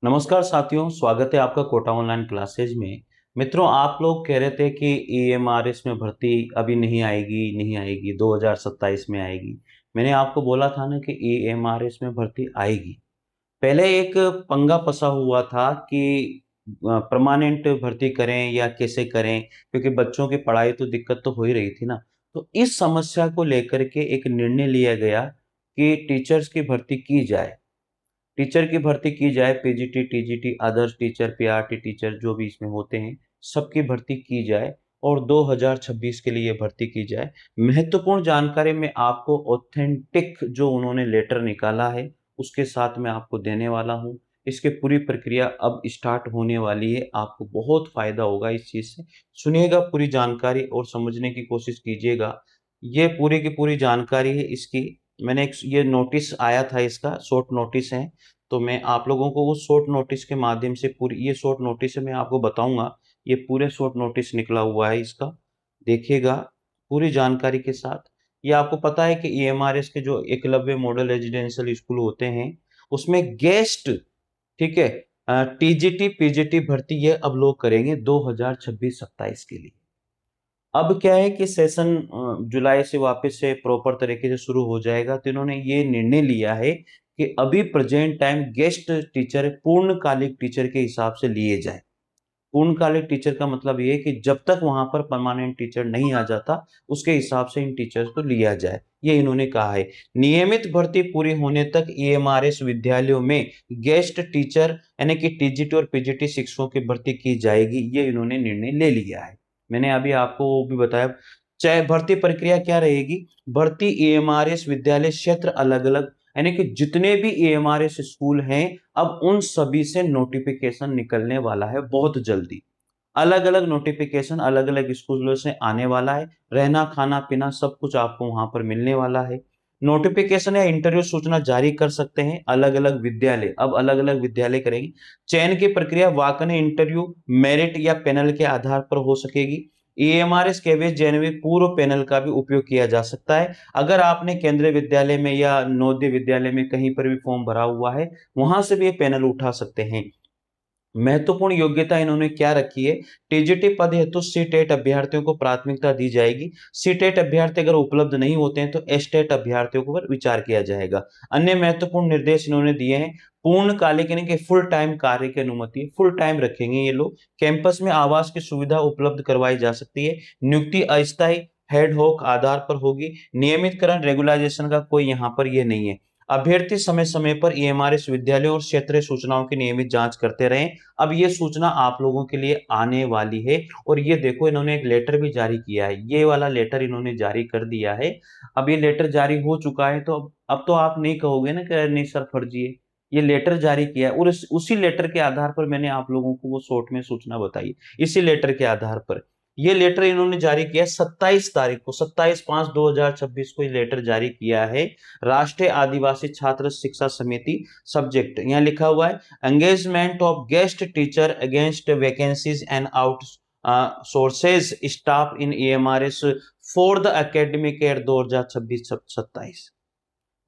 नमस्कार साथियों, स्वागत है आपका कोटा ऑनलाइन क्लासेज में। मित्रों, आप लोग कह रहे थे कि ईएमआरएस में भर्ती अभी नहीं आएगी 2027 में आएगी। मैंने आपको बोला था ना कि ईएमआरएस में भर्ती आएगी। पहले एक पंगा फंसा हुआ था कि परमानेंट भर्ती करें या कैसे करें, क्योंकि बच्चों की पढ़ाई तो दिक्कत तो हो ही रही थी ना। तो इस समस्या को लेकर के एक निर्णय लिया गया कि टीचर्स की भर्ती की जाए। टीचर की भर्ती की जाए, PGT, TGT, others teacher, PRT teacher जो भी इसमें होते हैं, सबकी भर्ती की जाए और 2026 के लिए भर्ती की जाए। महत्वपूर्ण जानकारी मैं आपको ऑथेंटिक जो उन्होंने लेटर निकाला है, उसके साथ मैं आपको देने वाला हूँ। इसकी पूरी प्रक्रिया अब स्टार्ट होने वाली है, आपको बहुत फ़ायदा होगा इस चीज़ से। सुनिएगा पूरी जानकारी और समझने की कोशिश कीजिएगा। ये पूरी की पूरी जानकारी है इसकी। मैंने एक ये नोटिस आया था, इसका शॉर्ट नोटिस है। तो मैं आप लोगों को उस शॉर्ट नोटिस के माध्यम से पूरी ये शॉर्ट नोटिस है, मैं आपको बताऊँगा। ये पूरे शॉर्ट नोटिस निकला हुआ है इसका, देखिएगा पूरी जानकारी के साथ। ये आपको पता है कि ईएमआरएस के जो एकलव्य मॉडल रेजिडेंशियल स्कूल होते हैं, उसमें गेस्ट, ठीक है, टीजीटी, पीजीटी भर्ती ये अब लोग करेंगे 2026-27 के लिए। अब क्या है कि सेशन जुलाई से वापस से प्रॉपर तरीके से शुरू हो जाएगा, तो इन्होंने ये निर्णय लिया है कि अभी प्रेजेंट टाइम गेस्ट टीचर पूर्णकालिक टीचर के हिसाब से लिए जाए। पूर्णकालिक टीचर का मतलब ये है कि जब तक वहां पर परमानेंट टीचर नहीं आ जाता, उसके हिसाब से इन टीचर्स को लिया जाए, ये इन्होंने कहा है। नियमित भर्ती पूरी होने तक ईएमआरएस विद्यालयों में गेस्ट टीचर यानी कि टीजीटी और पीजीटी शिक्षकों की भर्ती की जाएगी, ये इन्होंने निर्णय ले लिया है। मैंने अभी आपको वो भी बताया। चाहे भर्ती प्रक्रिया क्या रहेगी, भर्ती ईएमआरएस विद्यालय क्षेत्र अलग अलग, यानी कि जितने भी ईएमआरएस स्कूल हैं, अब उन सभी से नोटिफिकेशन निकलने वाला है बहुत जल्दी। अलग अलग नोटिफिकेशन अलग अलग स्कूलों से आने वाला है। रहना खाना पीना सब कुछ आपको वहां पर मिलने वाला है। नोटिफिकेशन या इंटरव्यू सूचना जारी कर सकते हैं अलग अलग विद्यालय, अब अलग अलग विद्यालय करेंगे। चयन की प्रक्रिया वाकई इंटरव्यू, मेरिट या पैनल के आधार पर हो सकेगी। ईएमआरएस केवल जेनविक पूर्व पैनल का भी उपयोग किया जा सकता है। अगर आपने केंद्रीय विद्यालय में या नवोदय विद्यालय में कहीं पर भी फॉर्म भरा हुआ है, वहां से भी ये पैनल उठा सकते हैं। महत्वपूर्ण योग्यता इन्होंने क्या रखी है, टीजीटी पद हेतु सीटेट अभ्यर्थियों को प्राथमिकता दी जाएगी। सीटेट अभ्यर्थी अगर उपलब्ध नहीं होते हैं तो एस्टेट अभ्यर्थियों पर विचार किया जाएगा। अन्य महत्वपूर्ण निर्देश इन्होंने दिए हैं। पूर्णकालिक यानी कि फुल टाइम कार्य की अनुमति, फुल टाइम रखेंगे ये लोग। कैंपस में आवास की सुविधा उपलब्ध करवाई जा सकती है। नियुक्ति अस्थायी हेड होक आधार पर होगी। नियमितकरण रेगुलाइजेशन का कोई यहाँ पर ये नहीं है। अभ्यर्थी समय समय पर ईएमआरएस विद्यालयों और क्षेत्रीय सूचनाओं की नियमित जांच करते रहें। अब ये सूचना आप लोगों के लिए आने वाली है। और ये देखो, इन्होंने एक लेटर भी जारी किया है, ये वाला लेटर इन्होंने जारी कर दिया है। अब ये लेटर जारी हो चुका है, तो अब तो आप नहीं कहोगे ना कि नहीं सर फर्जी है। ये लेटर जारी किया है और उसी लेटर के आधार पर मैंने आप लोगों को वो शॉर्ट में सूचना बताई। इसी लेटर के आधार पर ये लेटर इन्होंने जारी किया 27 तारीख को, 27/5/2026 को ये लेटर जारी किया है। राष्ट्रीय आदिवासी छात्र शिक्षा समिति, सब्जेक्ट यहाँ लिखा हुआ है, engagement of guest teacher against vacancies and out sources staff in EMRS for the academic year 2026-27।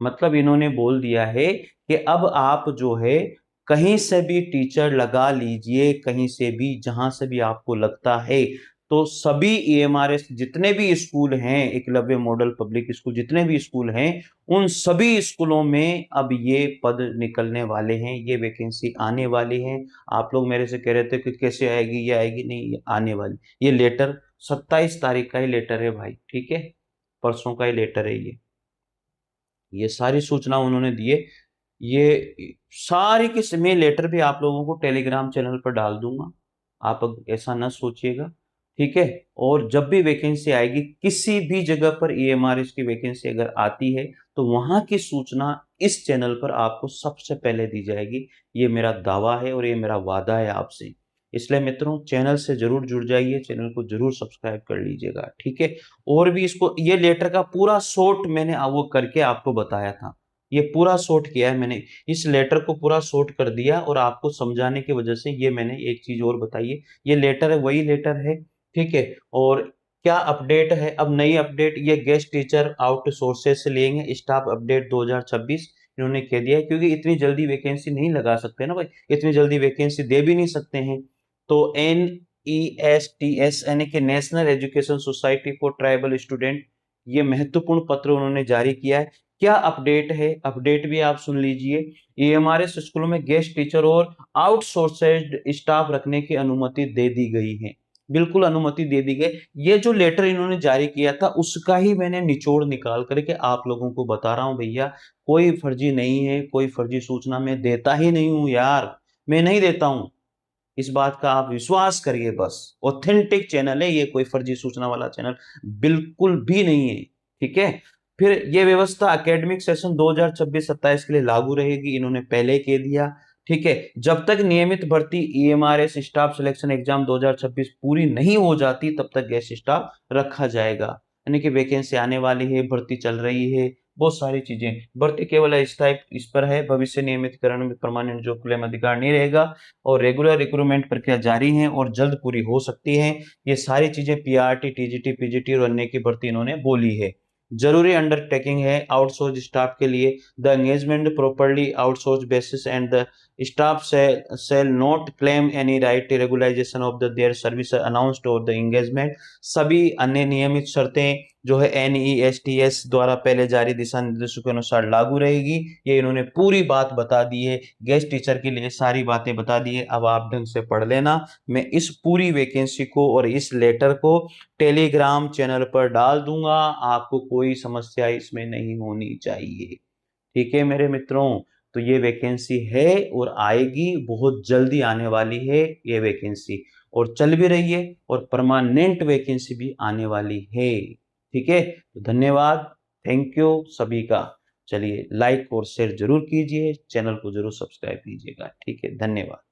मतलब इन्होंने बोल दिया है कि अब आप जो है कहीं से भी टीचर लगा लीजिए, कहीं से भी जहां से भी आपको लगता है। तो सभी ईएमआरएस जितने भी स्कूल हैं, एकलव्य मॉडल पब्लिक स्कूल जितने भी स्कूल हैं, उन सभी स्कूलों में अब ये पद निकलने वाले हैं, ये वैकेंसी आने वाली है। आप लोग मेरे से कह रहे थे कि कैसे आएगी, ये आएगी, नहीं ये आने वाली। ये लेटर 27 तारीख का ही लेटर है भाई, ठीक है, परसों का ही लेटर है ये सारी सूचना उन्होंने दिए। ये सारी की मैं लेटर भी आप लोगों को टेलीग्राम चैनल पर डाल दूंगा, आप ऐसा ना सोचिएगा, ठीक है। और जब भी वैकेंसी आएगी किसी भी जगह पर ईएमआरएस की वैकेंसी अगर आती है, तो वहां की सूचना इस चैनल पर आपको सबसे पहले दी जाएगी। ये मेरा दावा है और ये मेरा वादा है आपसे। इसलिए मित्रों, चैनल से जरूर जुड़ जाइए, चैनल को जरूर सब्सक्राइब कर लीजिएगा, ठीक है। और भी इसको ये लेटर का पूरा शॉर्ट मैंने वो करके आपको बताया था, ये पूरा शॉर्ट किया है मैंने, इस लेटर को पूरा शॉर्ट कर दिया और आपको समझाने की वजह से ये मैंने एक चीज और बताई है। ये लेटर है, वही लेटर है, ठीक है। और क्या अपडेट है, अब नई अपडेट, ये गेस्ट टीचर आउट सोर्सेज से लेंगे, स्टाफ अपडेट 2026। इन्होंने कह दिया है, क्योंकि इतनी जल्दी वैकेंसी नहीं लगा सकते ना भाई, इतनी जल्दी वैकेंसी दे भी नहीं सकते हैं। तो NESTS यानी कि national education society for tribal student, ये महत्वपूर्ण पत्र उन्होंने जारी किया है। क्या अपडेट है, अपडेट भी आप सुन लीजिए। EMRS स्कूलों में गेस्ट टीचर और आउटसोर्सेड स्टाफ रखने की अनुमति दे दी गई है, बिल्कुल अनुमति दे दी गई। ये जो लेटर इन्होंने जारी किया था उसका ही मैंने निचोड़ निकाल करके आप लोगों को बता रहा हूं भैया। कोई फर्जी नहीं है, कोई फर्जी सूचना मैं देता ही नहीं हूं यार, मैं नहीं देता हूं। इस बात का आप विश्वास करिए, बस ऑथेंटिक चैनल है ये, कोई फर्जी सूचना वाला चैनल बिल्कुल भी नहीं है। ठीक है। फिर ये व्यवस्था एकेडमिक सेशन 2026-27 के लिए लागू रहेगी, इन्होंने पहले कह दिया। ठीक है। जब तक नियमित भर्ती EMRS स्टाफ सिलेक्शन एग्जाम 2026 पूरी नहीं हो जाती तब तक गेस्ट स्टाफ रखा जाएगा, यानी कि वैकेंसी आने वाली है, भर्ती चल रही है, बहुत सारी चीजें। भर्ती केवल इस टाइप इस पर है, भविष्य नियमितकरण में परमानेंट जॉब क्लेम अधिकार नहीं रहेगा, और रेगुलर रिक्रूटमेंट प्रक्रिया जारी है और जल्द पूरी हो सकती है। ये सारी चीजें PRT, TGT, PGT और अन्य की भर्ती इन्होंने बोली है। जरूरी अंडरटेकिंग है आउटसोर्स स्टाफ के लिए। The engagement properly outsource basis and the staff shall not claim any right regularization of their service announced or the engagement। सभी अन्य नियमित शर्तें जो है NESTS द्वारा पहले जारी दिशा निर्देशों के अनुसार लागू रहेगी। ये इन्होंने पूरी बात बता दी है, गेस्ट टीचर के लिए सारी बातें बता दी है। अब आप ढंग से पढ़ लेना। मैं इस पूरी वैकेंसी को और इस लेटर को टेलीग्राम चैनल पर डाल दूंगा, आपको कोई समस्या इसमें नहीं होनी चाहिए। ठीक है मेरे मित्रों, तो ये वैकेंसी है और आएगी, बहुत जल्दी आने वाली है ये वैकेंसी, और चल भी रही है, और परमानेंट वैकेंसी भी आने वाली है। ठीक है, तो धन्यवाद, थैंक यू सभी का। चलिए लाइक और शेयर जरूर कीजिए, चैनल को जरूर सब्सक्राइब कीजिएगा। ठीक है, धन्यवाद।